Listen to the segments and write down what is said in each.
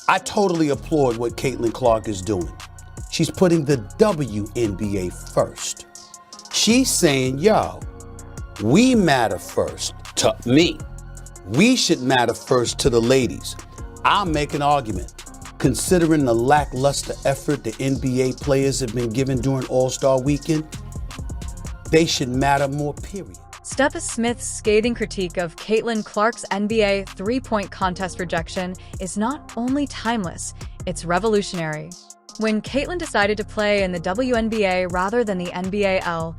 I totally applaud what Caitlin Clark is doing. She's putting the WNBA first. She's saying, yo, we matter first to me. We should matter first to the ladies. I'll make an argument. Considering the lackluster effort the NBA players have been given during All-Star Weekend, they should matter more, period. Steph Smith's scathing critique of Caitlin Clark's NBA three-point contest rejection is not only timeless, it's revolutionary. When Caitlin decided to play in the WNBA rather than the NBAL,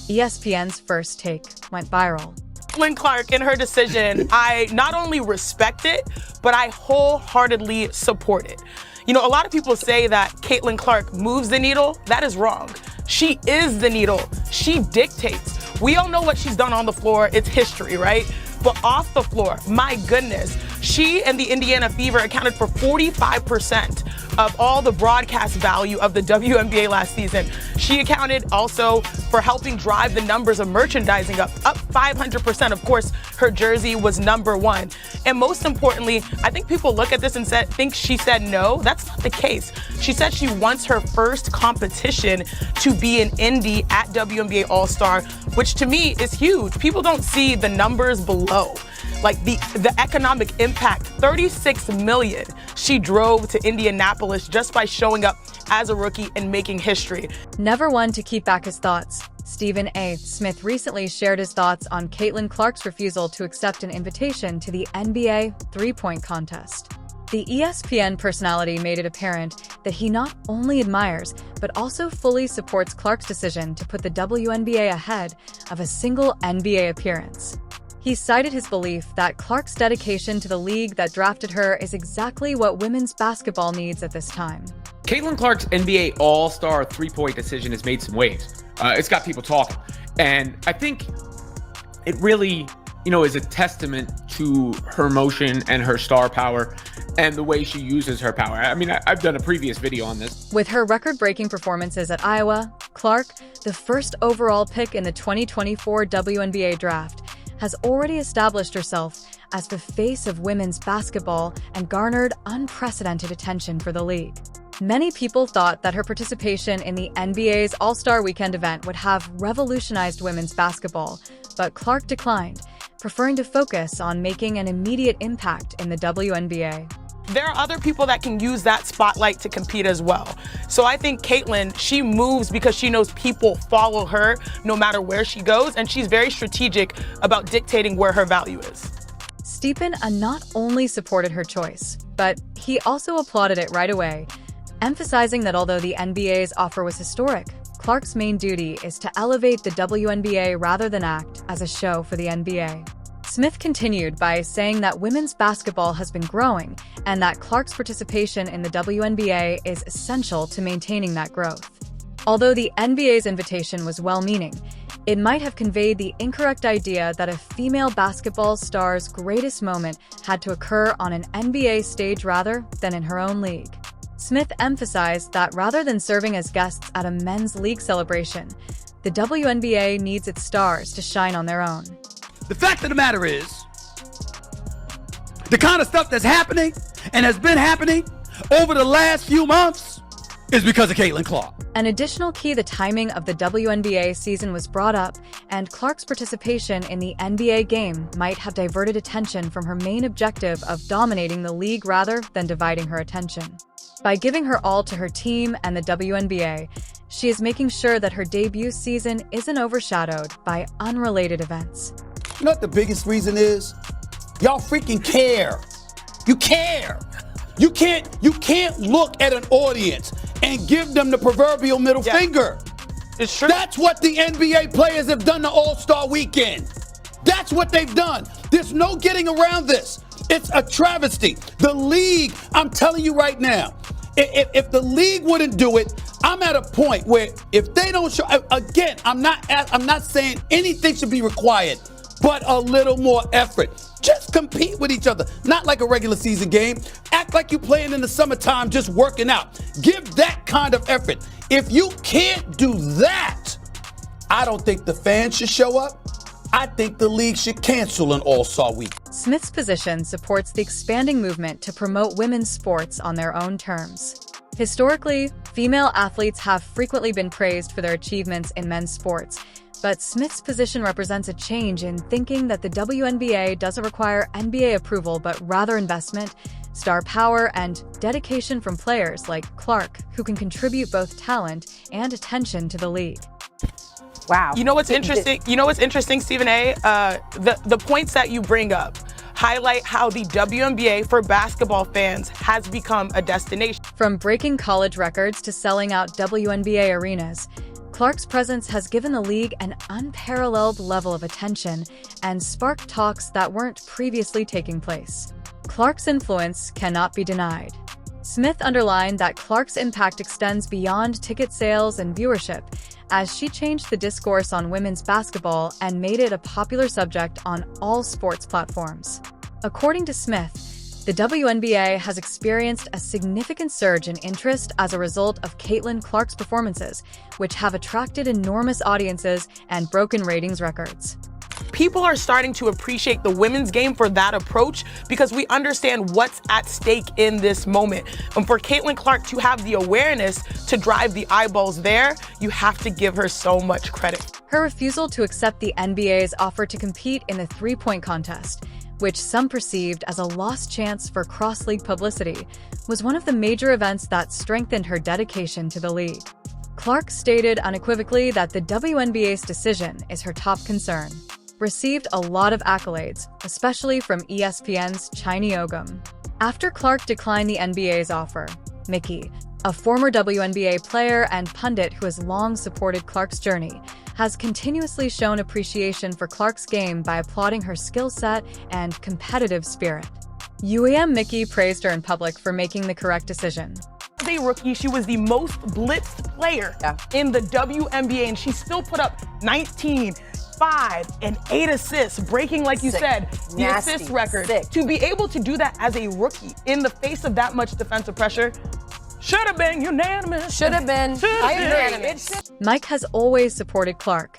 ESPN's first take went viral. Caitlin Clark, in her decision, I not only respect it, but I wholeheartedly support it. You know, a lot of people say that Caitlin Clark moves the needle. That is wrong. She is the needle. She dictates. We all know what she's done on the floor. It's history, right? But off the floor, my goodness, she and the Indiana Fever accounted for 45% of all the broadcast value of the WNBA last season. She accounted also for helping drive the numbers of merchandising up 500%. Of course, her jersey was #1. And most importantly, I think people look at this and think she said no. That's not the case. She said she wants her first competition to be an Indy at WNBA All-Star, which to me is huge. People don't see the numbers below. Like the economic impact, $36 million she drove to Indianapolis just by showing up as a rookie and making history. Never one to keep back his thoughts. Stephen A. Smith recently shared his thoughts on Caitlin Clark's refusal to accept an invitation to the NBA three-point contest. The ESPN personality made it apparent that he not only admires, but also fully supports Clark's decision to put the WNBA ahead of a single NBA appearance. He cited his belief that Clark's dedication to the league that drafted her is exactly what women's basketball needs at this time. Caitlin Clark's NBA All-Star three-point decision has made some waves. It's got people talking. And I think it really, is a testament to her motion and her star power and the way she uses her power. I mean, I've done a previous video on this. With her record-breaking performances at Iowa, Clark, the first overall pick in the 2024 WNBA draft, has already established herself as the face of women's basketball and garnered unprecedented attention for the league. Many people thought that her participation in the NBA's All-Star Weekend event would have revolutionized women's basketball, but Clark declined, preferring to focus on making an immediate impact in the WNBA. There are other people that can use that spotlight to compete as well. So I think Caitlin, she moves because she knows people follow her no matter where she goes, and she's very strategic about dictating where her value is. Stephen A. not only supported her choice, but he also applauded it right away, emphasizing that although the NBA's offer was historic, Clark's main duty is to elevate the WNBA rather than act as a show for the NBA. Smith continued by saying that women's basketball has been growing and that Clark's participation in the WNBA is essential to maintaining that growth. Although the NBA's invitation was well-meaning, it might have conveyed the incorrect idea that a female basketball star's greatest moment had to occur on an NBA stage rather than in her own league. Smith emphasized that rather than serving as guests at a men's league celebration, the WNBA needs its stars to shine on their own. The fact of the matter is, the kind of stuff that's happening and has been happening over the last few months is because of Caitlin Clark. An additional key, the timing of the WNBA season was brought up, and Clark's participation in the NBA game might have diverted attention from her main objective of dominating the league rather than dividing her attention. By giving her all to her team and the WNBA, she is making sure that her debut season isn't overshadowed by unrelated events. You know what the biggest reason is? Y'all freaking care. You care. You can't look at an audience and give them the proverbial middle finger. It's true. That's what the NBA players have done to All-Star Weekend. That's what they've done. There's no getting around this. It's a travesty. The league, I'm telling you right now, if the league wouldn't do it, I'm at a point where if they don't show, again, I'm not saying anything should be required, but a little more effort. Just compete with each other, not like a regular season game. Act like you're playing in the summertime, just working out. Give that kind of effort. If you can't do that, I don't think the fans should show up. I think the league should cancel an All-Star Week. Smith's position supports the expanding movement to promote women's sports on their own terms. Historically, female athletes have frequently been praised for their achievements in men's sports, but Smith's position represents a change in thinking that the WNBA doesn't require NBA approval but rather investment, star power, and dedication from players like Clark, who can contribute both talent and attention to the league. Wow. You know what's interesting? Stephen A? The points that you bring up highlight how the WNBA for basketball fans has become a destination. From breaking college records to selling out WNBA arenas, Clark's presence has given the league an unparalleled level of attention and sparked talks that weren't previously taking place. Clark's influence cannot be denied. Smith underlined that Clark's impact extends beyond ticket sales and viewership, as she changed the discourse on women's basketball and made it a popular subject on all sports platforms. According to Smith, the WNBA has experienced a significant surge in interest as a result of Caitlin Clark's performances, which have attracted enormous audiences and broken ratings records. People are starting to appreciate the women's game for that approach because we understand what's at stake in this moment. And for Caitlin Clark to have the awareness to drive the eyeballs there, you have to give her so much credit. Her refusal to accept the NBA's offer to compete in the three-point contest, which some perceived as a lost chance for cross-league publicity, was one of the major events that strengthened her dedication to the league. Clark stated unequivocally that the WNBA's decision is her top concern. Received a lot of accolades, especially from ESPN's Chini Ogum. After Clark declined the NBA's offer, Mickey, a former WNBA player and pundit who has long supported Clark's journey, has continuously shown appreciation for Clark's game by applauding her skill set and competitive spirit. UAM Mickey praised her in public for making the correct decision. As a rookie, she was the most blitzed player in the WNBA, and she still put up 19, 5, and 8 assists, breaking, like you said, the assist record. To be able to do that as a rookie in the face of that much defensive pressure, should have been unanimous. Should have been. I agree. Mike has always supported Clark.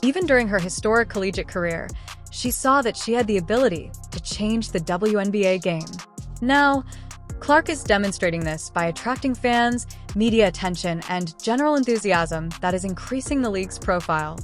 Even during her historic collegiate career, she saw that she had the ability to change the WNBA game. Now, Clark is demonstrating this by attracting fans, media attention, and general enthusiasm that is increasing the league's profile.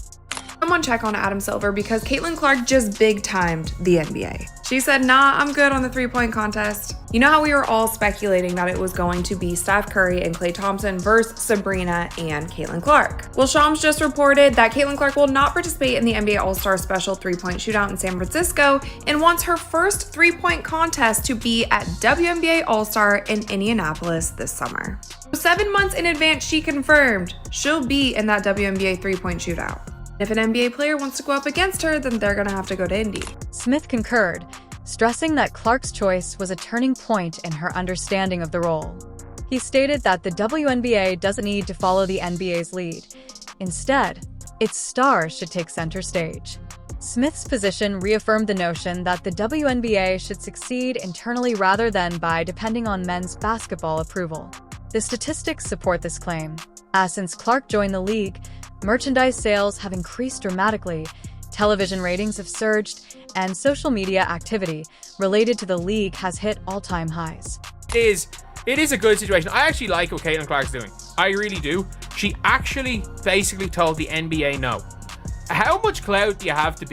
Someone check on Adam Silver because Caitlin Clark just big-timed the NBA. She said, nah, I'm good on the three-point contest. You know how we were all speculating that it was going to be Steph Curry and Klay Thompson versus Sabrina and Caitlin Clark? Well, Shams just reported that Caitlin Clark will not participate in the NBA All-Star Special three-point shootout in San Francisco and wants her first three-point contest to be at WNBA All-Star in Indianapolis this summer. 7 months in advance, she confirmed she'll be in that WNBA three-point shootout. If an NBA player wants to go up against her, then they're gonna have to go to Indy. Smith concurred, stressing that Clark's choice was a turning point in her understanding of the role. He stated that the WNBA doesn't need to follow the NBA's lead. Instead, its stars should take center stage. Smith's position reaffirmed the notion that the WNBA should succeed internally rather than by depending on men's basketball approval. The statistics support this claim, as since Clark joined the league, merchandise sales have increased dramatically, television ratings have surged, and social media activity related to the league has hit all-time highs. It is a good situation. I actually like what Caitlin Clark's doing. I really do. She actually basically told the NBA no. How much clout do you have to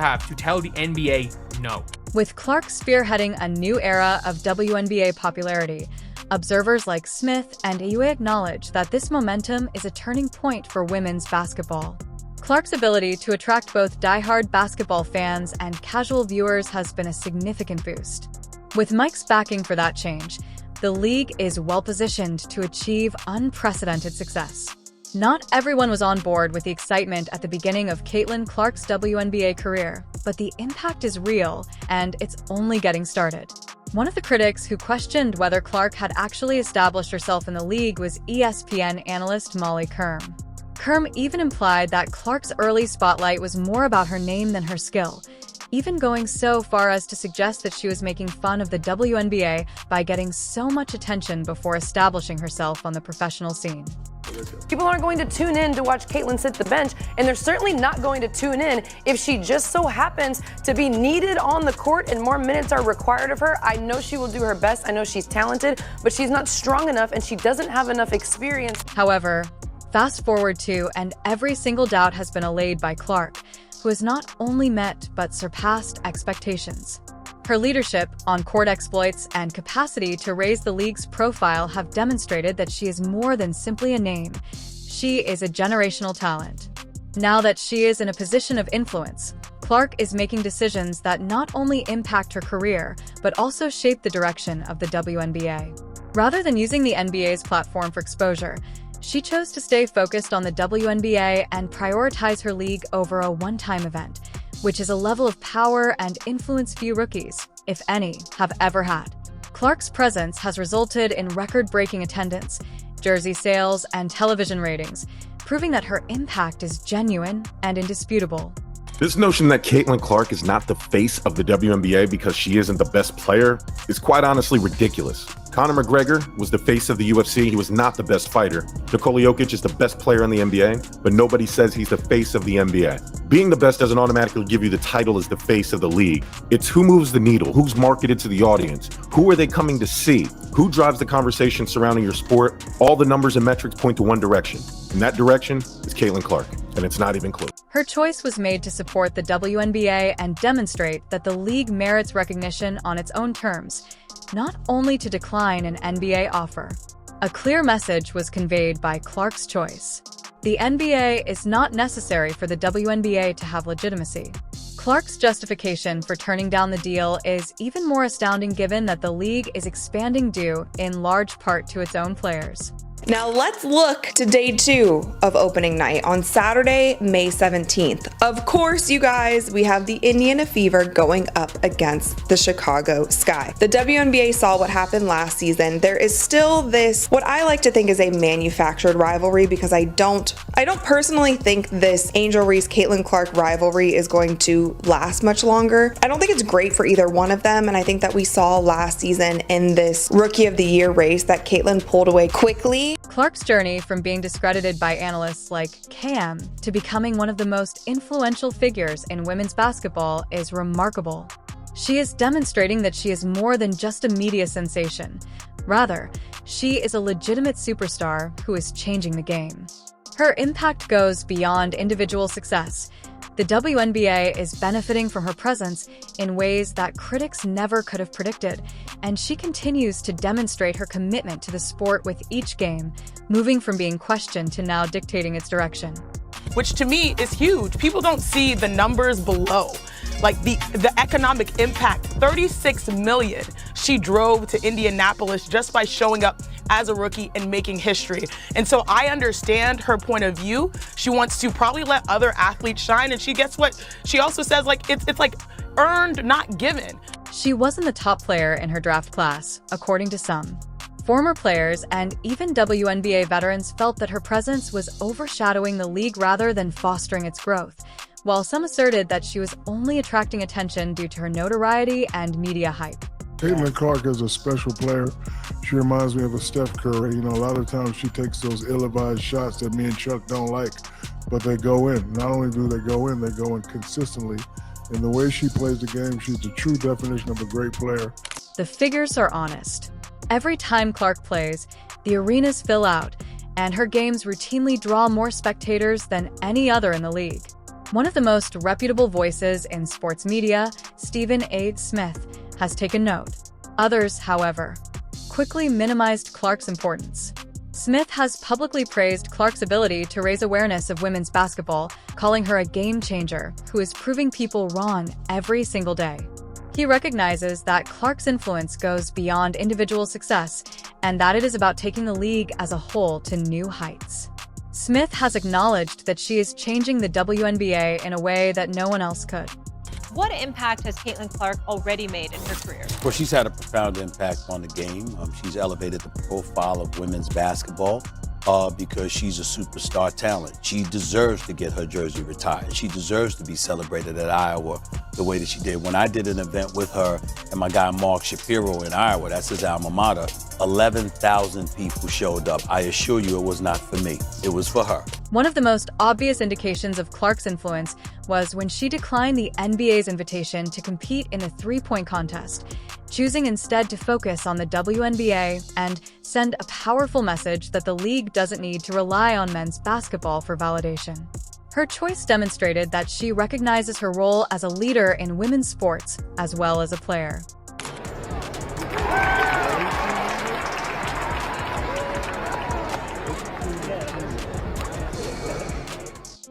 have to tell the NBA no? With Clark spearheading a new era of WNBA popularity, observers like Smith and AUA acknowledge that this momentum is a turning point for women's basketball. Clark's ability to attract both diehard basketball fans and casual viewers has been a significant boost. With Mike's backing for that change, the league is well-positioned to achieve unprecedented success. Not everyone was on board with the excitement at the beginning of Caitlin Clark's WNBA career, but the impact is real, and it's only getting started. One of the critics who questioned whether Clark had actually established herself in the league was ESPN analyst Molly Kerm. Kerm even implied that Clark's early spotlight was more about her name than her skill, even going so far as to suggest that she was making fun of the WNBA by getting so much attention before establishing herself on the professional scene. People aren't going to tune in to watch Caitlin sit the bench, and they're certainly not going to tune in if she just so happens to be needed on the court and more minutes are required of her. I know she will do her best. I know she's talented, but she's not strong enough and she doesn't have enough experience. However, fast forward to, and every single doubt has been allayed by Clark, who has not only met but surpassed expectations. Her leadership, on-court exploits, and capacity to raise the league's profile have demonstrated that she is more than simply a name. She is a generational talent. Now that she is in a position of influence, Clark is making decisions that not only impact her career, but also shape the direction of the WNBA. Rather than using the NBA's platform for exposure, she chose to stay focused on the WNBA and prioritize her league over a one-time event, which is a level of power and influence few rookies, if any, have ever had. Clark's presence has resulted in record-breaking attendance, jersey sales, and television ratings, proving that her impact is genuine and indisputable. This notion that Caitlin Clark is not the face of the WNBA because she isn't the best player is quite honestly ridiculous. Conor McGregor was the face of the UFC. He was not the best fighter. Nikola Jokic is the best player in the NBA, but nobody says he's the face of the NBA. Being the best doesn't automatically give you the title as the face of the league. It's who moves the needle, who's marketed to the audience, who are they coming to see, who drives the conversation surrounding your sport. All the numbers and metrics point to one direction, and that direction is Caitlin Clark, and it's not even close. Her choice was made to support the WNBA and demonstrate that the league merits recognition on its own terms, not only to decline an NBA offer. A clear message was conveyed by Clark's choice. The NBA is not necessary for the WNBA to have legitimacy. Clark's justification for turning down the deal is even more astounding given that the league is expanding due in large part to its own players. Now let's look to day 2 of opening night on Saturday, May 17th. Of course, you guys, we have the Indiana Fever going up against the Chicago Sky. The WNBA saw what happened last season. There is still this, what I like to think is a manufactured rivalry, because I don't personally think this Angel Reese Caitlin Clark rivalry is going to last much longer. I don't think it's great for either one of them, and I think that we saw last season in this Rookie of the Year race that Caitlin pulled away quickly. Clark's journey from being discredited by analysts like Cam to becoming one of the most influential figures in women's basketball is remarkable. She is demonstrating that she is more than just a media sensation. Rather, she is a legitimate superstar who is changing the game. Her impact goes beyond individual success. The WNBA is benefiting from her presence in ways that critics never could have predicted, and she continues to demonstrate her commitment to the sport with each game, moving from being questioned to now dictating its direction. Which to me is huge. People don't see the numbers below. Like the economic impact, 36 million she drove to Indianapolis just by showing up as a rookie and making history. And so I understand her point of view. She wants to probably let other athletes shine, and she gets what she also says, like it's like earned, not given. She wasn't the top player in her draft class, according to some. Former players and even WNBA veterans felt that her presence was overshadowing the league rather than fostering its growth, while some asserted that she was only attracting attention due to her notoriety and media hype. Caitlin Clark is a special player. She reminds me of a Steph Curry. You know, a lot of times she takes those ill-advised shots that me and Chuck don't like, but they go in. Not only do they go in consistently. And the way she plays the game, she's the true definition of a great player. The figures are honest. Every time Clark plays, the arenas fill out, and her games routinely draw more spectators than any other in the league. One of the most reputable voices in sports media, Stephen A. Smith, has taken note. Others, however, quickly minimized Clark's importance. Smith has publicly praised Clark's ability to raise awareness of women's basketball, calling her a game changer who is proving people wrong every single day. He recognizes that Clark's influence goes beyond individual success and that it is about taking the league as a whole to new heights. Smith has acknowledged that she is changing the WNBA in a way that no one else could. What impact has Caitlin Clark already made in her career? Well, she's had a profound impact on the game. She's elevated the profile of women's basketball because she's a superstar talent. She deserves to get her jersey retired. She deserves to be celebrated at Iowa the way that she did. When I did an event with her and my guy Mark Shapiro in Iowa, that's his alma mater, 11,000 people showed up. I assure you it was not for me. It was for her. One of the most obvious indications of Clark's influence was when she declined the NBA's invitation to compete in the three-point contest, choosing instead to focus on the WNBA and send a powerful message that the league doesn't need to rely on men's basketball for validation. Her choice demonstrated that she recognizes her role as a leader in women's sports as well as a player.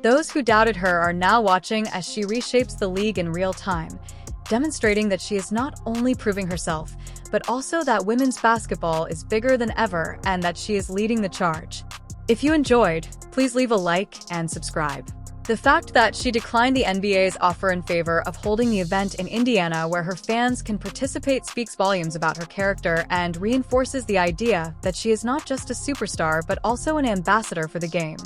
Those who doubted her are now watching as she reshapes the league in real time, demonstrating that she is not only proving herself, but also that women's basketball is bigger than ever and that she is leading the charge. If you enjoyed, please leave a like and subscribe. The fact that she declined the NBA's offer in favor of holding the event in Indiana where her fans can participate speaks volumes about her character and reinforces the idea that she is not just a superstar but also an ambassador for the game.